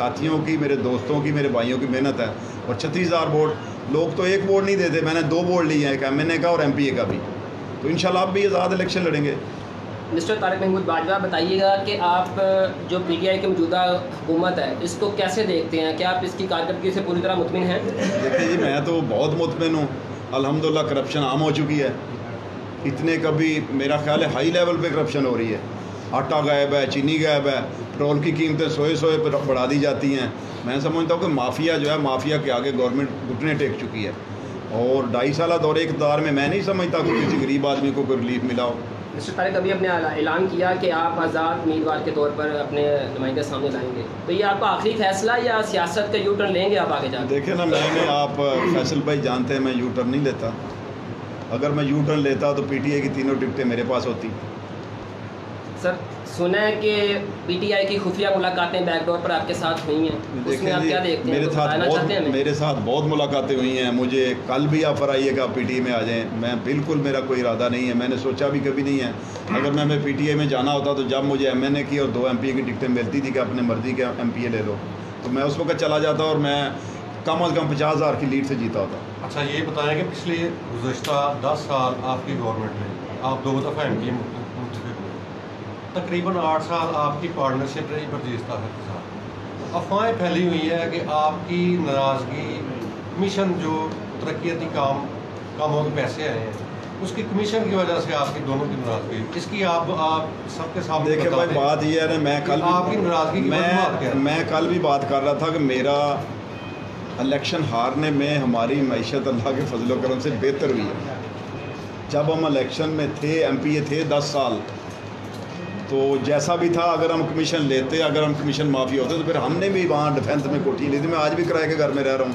ساتھیوں کی, میرے دوستوں کی, میرے بھائیوں کی محنت ہے. اور 36,000 ووٹ, لوگ تو ایک ووٹ نہیں دیتے, میں نے 2 ووٹ لیے ہیں, ایک MNA کا اور MPA کا بھی. تو انشاءاللہ اب بھی آزاد الیکشن لڑیں گے. مسٹر طارق محمود باجوہ, بتائیے گا کہ آپ جو PTI کی موجودہ حکومت ہے اس کو کیسے دیکھتے ہیں؟ کیا آپ اس کی کارکردگی سے پوری طرح مطمئن ہیں؟ دیکھیں جی, میں تو بہت مطمئن ہوں. الحمدللہ کرپشن عام ہو چکی ہے. اتنے کبھی میرا خیال ہے ہائی لیول پہ کرپشن ہو رہی ہے. آٹا غائب ہے, چینی غائب ہے, پیٹرول کی قیمتیں سوئے بڑھا دی جاتی ہیں. میں سمجھتا ہوں کہ مافیا جو ہے, مافیا کے آگے گورنمنٹ گھٹنے ٹیک چکی ہے. اور 2.5 سالہ دور اقتدار میں نہیں سمجھتا کہ کسی غریب آدمی کو کوئی ریلیف ملا ہو. مسٹر طارق, ابھی اپنے اعلان کیا کہ آپ آزاد امیدوار کے طور پر اپنے نمائندے سامنے لائیں گے, تو یہ آپ کا آخری فیصلہ یا سیاست کا یو ٹرن لیں گے آپ آگے جا کے؟ دیکھیں نا, میں نے آپ فیصل بھائی جانتے ہیں میں یو ٹرن نہیں لیتا. اگر میں یو ٹرن لیتا تو PTI کی 3 ٹکٹیں میرے پاس ہوتی. سر, سنا ہے کہ PTI کی خفیہ ملاقاتیں بیک ڈور پر آپ کے ساتھ ہوئی ہیں, اس میں آپ کیا دیکھتے ہیں؟ میرے ساتھ بہت ملاقاتیں ہوئی ہیں. مجھے کل بھی آفر آئیے گا PTI میں آ جائیں. میں بالکل, میرا کوئی ارادہ نہیں ہے, میں نے سوچا بھی کبھی نہیں ہے. اگر میں PTI میں جانا ہوتا تو جب مجھے MNA کی اور 2 MPA کی ٹکٹیں ملتی تھی کہ اپنے مرضی کے MPA لے لو, تو میں اس وقت چلا جاتا اور میں کم از کم 50,000 کی لیڈ سے جیتا ہوتا. اچھا, یہ بتائیں کہ پچھلے گزشتہ 10 سال آپ کی گورنمنٹ میں آپ 2 دفعہ MPA منتخب ہوئے, تقریباً 8 سال آپ کی پارٹنرشپ رہی برجیز طاہر کے ساتھ. افواہیں پھیلی ہوئی ہیں کہ آپ کی ناراضگی کمیشن جو ترقیاتی کاموں کے پیسے آئے ہیں اس کی کمیشن کی وجہ سے آپ کی دونوں کی ناراضگی, اس کی آپ سب کے سامنے دیکھیں بھائی, بات یہ ہے نا, آپ کی ناراضگی میں کل بھی بات کر رہا تھا کہ میرا الیکشن ہارنے میں ہماری معیشت اللہ کے فضل و کرم سے بہتر ہوئی ہے. جب ہم الیکشن میں تھے, MPA تھے 10 سال, تو جیسا بھی تھا, اگر ہم کمیشن لیتے, اگر ہم کمیشن معافی ہوتے تو پھر ہم نے بھی وہاں ڈیفینس میں کوٹھی لی تھی. میں آج بھی کرائے کے گھر میں رہ رہا ہوں.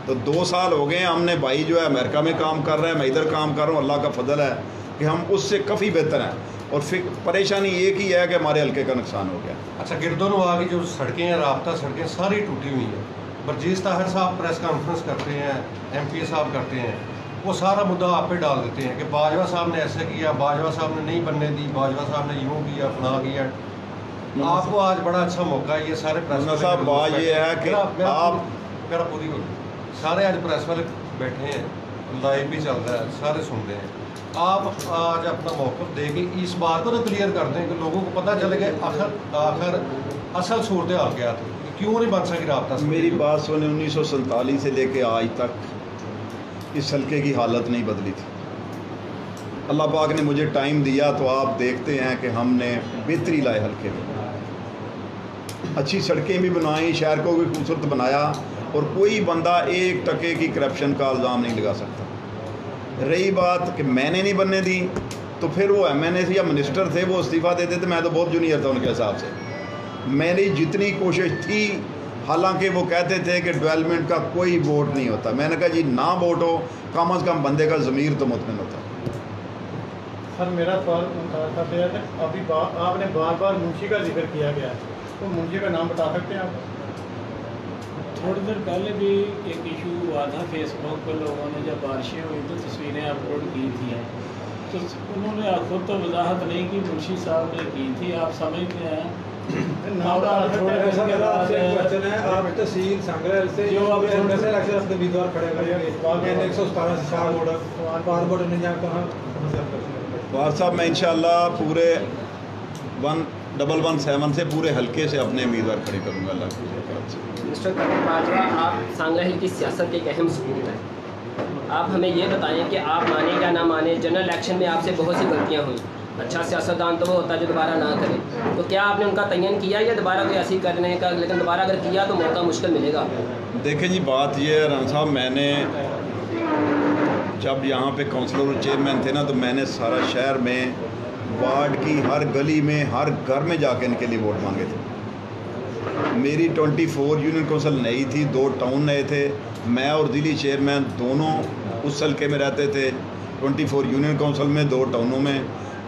تو 2 سال ہو گئے ہیں, ہم نے بھائی جو ہے امریکہ میں کام کر رہا ہے, میں ادھر کام کر رہا ہوں. اللہ کا فضل ہے کہ ہم اس سے کافی بہتر ہیں, اور پریشانی ایک ہی ہے کہ ہمارے حلقے کا نقصان ہو گیا. اچھا, گردونواں کی جو سڑکیں ہیں, رابطہ سڑکیں ساری ٹوٹی ہوئی ہیں. برجیز طاہر صاحب پریس کانفرنس کرتے ہیں, MPA صاحب کرتے ہیں, وہ سارا مدعا آپ پہ ڈال دیتے ہیں کہ باجوہ صاحب نے ایسے کیا, باجوہ صاحب نے نہیں بننے دی, باجوہ صاحب نے یوں کیا, فلاں کیا. آپ کو آج بڑا اچھا موقع ہے, یہ سارے پریس صاحب بات یہ ہے کہ آپ میرا پوری سارے آج پریس والے بیٹھے ہیں, لائیو بھی چل رہا ہے, سارے سن رہے ہیں. آپ آج اپنا موقف دے کے اس بات کو تو کلیئر کر دیں کہ لوگوں کو پتہ چلے کہ آخر اصل صورتحال کیا تھی, کیوں نہیں بن سکی رابطہ سے. میری بات سنیں, 1947 سے لے کے آج تک اس حلقے کی حالت نہیں بدلی تھی. اللہ پاک نے مجھے ٹائم دیا تو آپ دیکھتے ہیں کہ ہم نے بہتری لائے حلقے میں, اچھی سڑکیں بھی بنائیں, شہر کو بھی خوبصورت بنایا, اور کوئی بندہ 1 ٹکے کی کرپشن کا الزام نہیں لگا سکتا. رہی بات کہ میں نے نہیں بننے دی, تو پھر وہ MNA یا منسٹر تھے, وہ استعفیٰ دیتے تھے. میں تو بہت جونیئر تھا ان کے حساب سے. میری جتنی کوشش تھی, حالانکہ وہ کہتے تھے کہ ڈیولپمنٹ کا کوئی ووٹ نہیں ہوتا, میں نے کہا جی نہ ووٹ ہو, کم از کم بندے کا ضمیر تو مطمئن ہوتا. سر, میرا سوال تھا کہ ابھی آپ نے بار بار منشی کا ذکر کیا گیا ہے, تو منشی کا نام بتا سکتے ہیں آپ؟ تھوڑی دیر پہلے بھی ایک ایشو ہوا تھا فیس بک پر, لوگوں نے جب بارشیں ہوئی تو تصویریں اپلوڈ کی تھیں, تو انہوں نے خود تو وضاحت نہیں کی, منشی صاحب نے کی تھی. آپ سمجھتے ہیں آپ تحصیل سنگرل سے جو امیدوار کھڑے وار صاحب, میں انشاءاللہ پورے 1117 سے پورے حلقے سے اپنے امیدوار کھڑے کروں گا اللہ کی طرف سے. مسٹر طارق باجوہ, آپ سانگرا ہل کی سیاست کے ایک اہم ثبوت ہیں. آپ ہمیں یہ بتائیں کہ آپ مانیں یا نہ مانیں, جنرل الیکشن میں آپ سے بہت سی غلطیاں ہوئیں. اچھا سیاستدان تو وہ ہوتا ہے جو دوبارہ نہ کرے, تو کیا آپ نے ان کا تعین کیا یا دوبارہ کوئی ایسی کرنے کا, لیکن دوبارہ اگر کیا تو موقع مشکل ملے گا؟ دیکھیں جی, بات یہ ہے رن صاحب, میں نے جب یہاں پہ کونسلر اور چیئرمین تھے نا, تو میں نے سارا شہر میں, وارڈ کی ہر گلی میں, ہر گھر میں جا کے ان کے لیے ووٹ مانگے تھے. میری 24 یونین کونسل نئی تھی, 2 ٹاؤن نئے تھے. میں اور دلی چیئرمین دونوں اس حلقے میں رہتے تھے, 24 یونین کونسل میں, 2 ٹاؤنوں میں.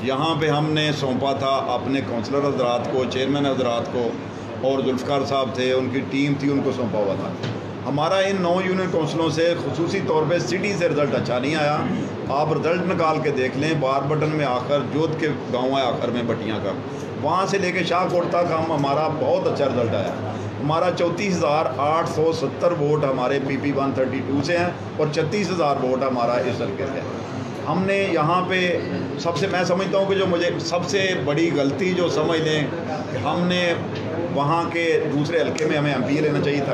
یہاں پہ ہم نے سونپا تھا اپنے کونسلر حضرات کو, چیئرمین حضرات کو, اور ذوالفقار صاحب تھے, ان کی ٹیم تھی, ان کو سونپا ہوا تھا. ہمارا ان 9 یونین کونسلوں سے خصوصی طور پہ سٹی سے رزلٹ اچھا نہیں آیا. آپ رزلٹ نکال کے دیکھ لیں, بار بٹن میں آخر جوت کے گاؤں ہے, آخر میں بٹیاں کا, وہاں سے لے کے شاہ کوٹ تک ہمارا بہت اچھا رزلٹ آیا. ہمارا 34,870 ووٹ ہمارے PP 132 سے ہیں اور 36,000 ووٹ ہمارا اس حلقے سے ہے۔ ہم نے یہاں پہ میں سمجھتا ہوں کہ جو مجھے سب سے بڑی غلطی جو سمجھ لیں کہ ہم نے وہاں کے دوسرے حلقے میں ہمیں MP لینا چاہیے تھا،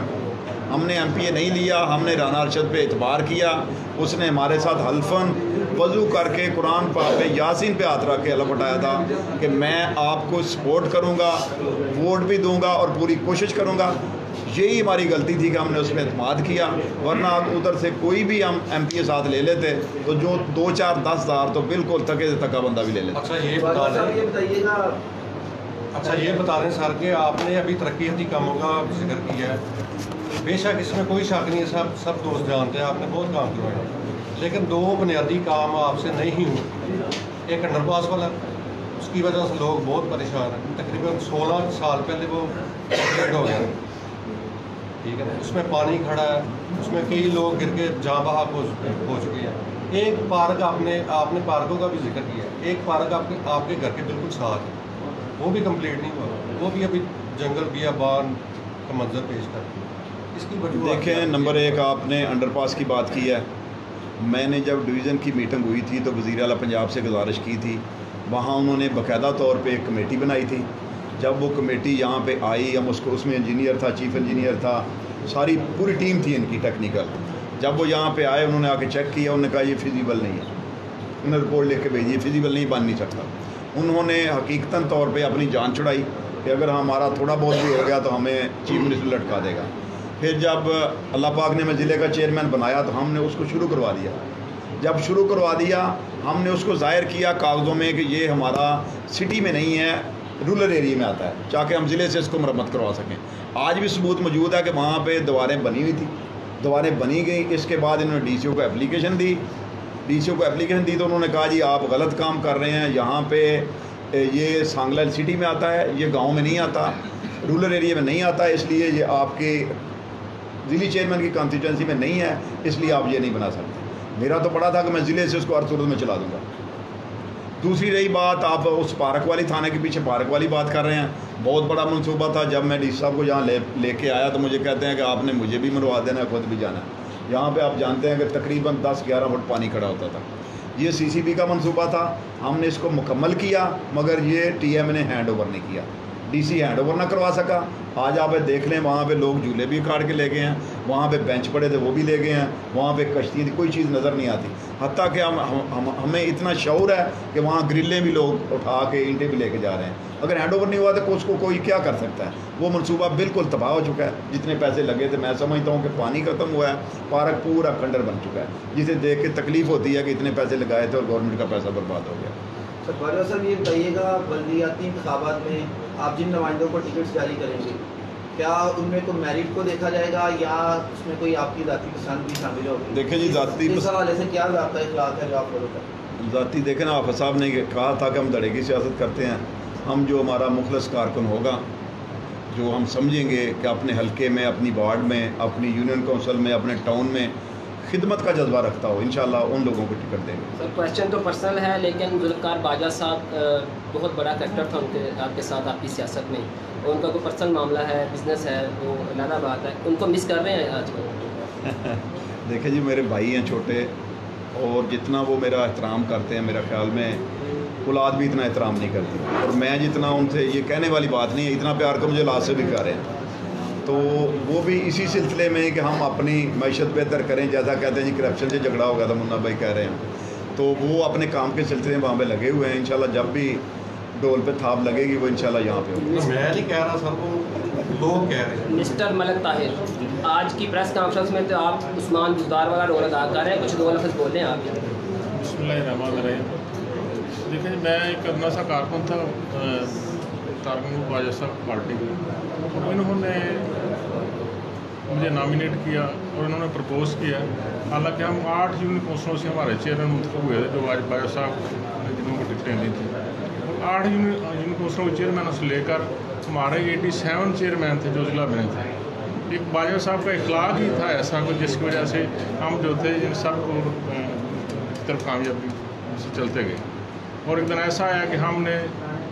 ہم نے MP نہیں لیا، ہم نے رانا ارشد پہ اعتبار کیا، اس نے ہمارے ساتھ حلفاً وضو کر کے قرآن پاک پہ یاسین پہ ہاتھ رکھ کے حلف اٹھایا تھا کہ میں آپ کو سپورٹ کروں گا، ووٹ بھی دوں گا اور پوری کوشش کروں گا۔ یہی ہماری غلطی تھی کہ ہم نے اس پہ اعتماد کیا، ورنہ ادھر سے کوئی بھی ہم MP ساتھ لے لیتے تو جو 2 4 10 ہزار تو بالکل تھکے سے تھکا بندہ بھی لے لیتا۔ اچھا یہ بتا دیں سر کہ آپ نے ابھی ترقیاتی کاموں کا ذکر کیا ہے، بے شک اس میں کوئی شک نہیں ہے، سب دوست جانتے ہیں آپ نے بہت کام کروائے، لیکن 2 بنیادی کام آپ سے نہیں ہوئے۔ ایک انڈر پاس والا، اس کی وجہ سے لوگ بہت پریشان ہیں، تقریباً 16 سال پہلے وہ کمپلیٹ ہو گیا، ٹھیک ہے، اس میں پانی کھڑا ہے، اس میں کئی لوگ گر کے جاں بحق ہو چکے ہیں۔ ایک پارک آپ نے پارکوں کا بھی ذکر کیا ہے، ایک پارک آپ کے گھر کے بالکل ساتھ ہے، وہ بھی کمپلیٹ نہیں ہوا، وہ بھی ابھی جنگل بیابان کا منظر پیش کرتا ہے۔ اس کی وجہ دیکھیں، نمبر 1 آپ نے انڈر پاس کی بات کی ہے۔ میں نے جب ڈویژن کی میٹنگ ہوئی تھی تو وزیر اعلیٰ پنجاب سے گزارش کی تھی، وہاں انہوں نے باقاعدہ طور پہ ایک کمیٹی بنائی تھی۔ جب وہ کمیٹی یہاں پہ آئی، ہم اس میں انجینئر تھا، چیف انجینئر تھا، پوری ٹیم تھی ان کی ٹیکنیکل۔ جب وہ یہاں پہ آئے، انہوں نے آ کے چیک کیا، انہوں نے کہا یہ فیزیبل نہیں ہے، انہوں نے رپورٹ لکھ کے بھیجی، فیزیبل نہیں، بن نہیں سکتا۔ انہوں نے حقیقتاً طور پہ اپنی جان چھڑائی کہ اگر ہمارا تھوڑا بہت بھی ہو گیا تو ہمیں چیف منسٹر لٹکا دے گا۔ پھر جب اللہ پاک نے میں ضلع کا چیئرمین بنایا تو ہم نے اس کو شروع کروا دیا۔ جب شروع کروا دیا، ہم نے اس کو ظاہر کیا کاغذوں میں کہ یہ ہمارا سٹی میں نہیں ہے، رورل ایریا میں آتا ہے، تاکہ ہم ضلع سے اس کو مرمت کروا سکیں۔ آج بھی ثبوت موجود ہے کہ وہاں پہ دیواریں بنی ہوئی تھی، دیواریں بنی گئیں۔ اس کے بعد انہوں نے DCO کو اپلیکیشن دی، تو انہوں نے کہا جی آپ غلط کام کر رہے ہیں، یہاں پہ یہ سانگلہ سٹی میں آتا ہے، یہ گاؤں میں نہیں آتا، رورل ایریا میں نہیں آتا، اس لیے یہ آپ کے ضلعی چیئرمین کی کانسٹیچوئنسی میں نہیں ہے، اس لیے آپ یہ نہیں بنا سکتے۔ میرا تو پڑا تھا کہ میں ضلع سے اس کو ہر صورت میں چلا دوں گا۔ دوسری رہی بات، آپ اس پارک والی تھانے کے پیچھے پارک والی بات کر رہے ہیں، بہت بڑا منصوبہ تھا۔ جب میں DC صاحب کو یہاں لے کے آیا تو مجھے کہتے ہیں کہ آپ نے مجھے بھی مروا دینا ہے، خود بھی جانا ہے۔ یہاں پہ آپ جانتے ہیں کہ تقریباً 10-11 فٹ پانی کھڑا ہوتا تھا۔ یہ CCB کا منصوبہ تھا، ہم نے اس کو مکمل کیا، مگر یہ TM نے ہینڈ اوور نہیں کیا، DC ہینڈ اوور نہ کروا سکا۔ آج آپ دیکھ لیں، وہاں پہ لوگ جھولے بھی کاٹ کے لے گئے ہیں، وہاں پہ بینچ پڑے تھے وہ بھی لے گئے ہیں، وہاں پہ کشتی تھی، کوئی چیز نظر نہیں آتی۔ حتیٰ کہ ہمیں اتنا شعور ہے کہ وہاں گرلیں بھی لوگ اٹھا کے اینٹیں بھی لے کے جا رہے ہیں۔ اگر ہینڈ اوور نہیں ہوا تو اس کو کوئی کیا کر سکتا ہے؟ وہ منصوبہ بالکل تباہ ہو چکا ہے، جتنے پیسے لگے تھے۔ میں سمجھتا ہوں کہ پانی ختم ہوا ہے، پارک پورا کھنڈر بن چکا ہے، جسے دیکھ کے تکلیف ہوتی ہے کہ اتنے پیسے لگائے تھے اور گورنمنٹ کا پیسہ برباد ہو گیا۔ سر باجوہ صاحب یہ بتائیے گا، بلدیاتی انتخابات میں آپ جن نمائندوں کو ٹکٹس جاری کریں گے، کیا ان میں کوئی میرٹ کو دیکھا جائے گا یا اس میں کوئی آپ کی ذاتی پسند بھی شامل ہوگی؟ دیکھیں جی، ذاتی اس حوالے سے کیا ضابطہ اخلاق ہے جو آپ فالو کریں؟ ذاتی دیکھیں نا، آفت صاحب نے کہا تھا کہ ہم دھڑے کی سیاست کرتے ہیں۔ ہم جو ہمارا مخلص کارکن ہوگا، جو ہم سمجھیں گے کہ اپنے حلقے میں، اپنی وارڈ میں، اپنی یونین کونسل میں، اپنے ٹاؤن میں خدمت کا جذبہ رکھتا ہو، انشاءاللہ ان لوگوں کو ٹکٹ دیں گے۔ سر کویشچن تو پرسنل ہے، لیکن ذوالفقار باجوہ صاحب بہت بڑا فیکٹر تھا آپ کے ساتھ آپ کی سیاست میں، اور ان کا کوئی پرسنل معاملہ ہے، بزنس ہے، وہ علیحدہ بات ہے، ان کو مس کر رہے ہیں آج کل؟ دیکھیں جی، میرے بھائی ہیں چھوٹے، اور جتنا وہ میرا احترام کرتے ہیں، میرا خیال میں اولاد بھی اتنا احترام نہیں کرتی، اور میں جتنا ان سے، یہ کہنے والی بات نہیں ہے، اتنا پیار کو مجھے لاد سے بھی کر رہے ہیں۔ تو وہ بھی اسی سلسلے میں کہ ہم اپنی معیشت بہتر کریں، جیسا کہتے ہیں جی کرپشن سے جھگڑا ہوگا تھا، منا بھائی کہہ رہے ہیں، تو وہ اپنے کام کے سلسلے میں وہاں پہ لگے ہوئے ہیں۔ انشاءاللہ جب بھی ڈول پہ تھاپ لگے گی وہ انشاءاللہ یہاں پہ ہوگی۔ میں نہیں کہہ رہا سر، وہ لوگ کہہ رہے ہیں۔ مسٹر ملک طاہر، آج کی پریس کانفرنس میں تو آپ عثمان بزدار والا رول ادا کر رہے ہیں، کچھ دو لفظ بولیں آپ۔ بسم اللہ الرحمن الرحیم۔ دیکھیں، میں ایک ادنا سا کارکن تھا کارکن باجوہ صاحب پارٹی کی، انہوں نے مجھے نامینیٹ کیا اور انہوں نے پرپوز کیا، حالانکہ ہم 8 یونین کونسلوں سے ہمارے چیئرمین منتخب ہوئے تھے، جو آج باجوہ صاحب نے جنہوں کو ٹکٹیں دی تھیں، اور 8 یونین کونسلوں کے چیئرمینوں سے لے کر ہمارے 87 چیئرمین تھے جو ضلع میں تھے۔ ایک باجوہ صاحب کا اخلاق ہی تھا ایسا کہ جس کی وجہ سے ہم جو تھے ان سب کو طرف کامیابی سے چلتے گئے، اور ایک دن ایسا آیا کہ ہم نے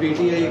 PTI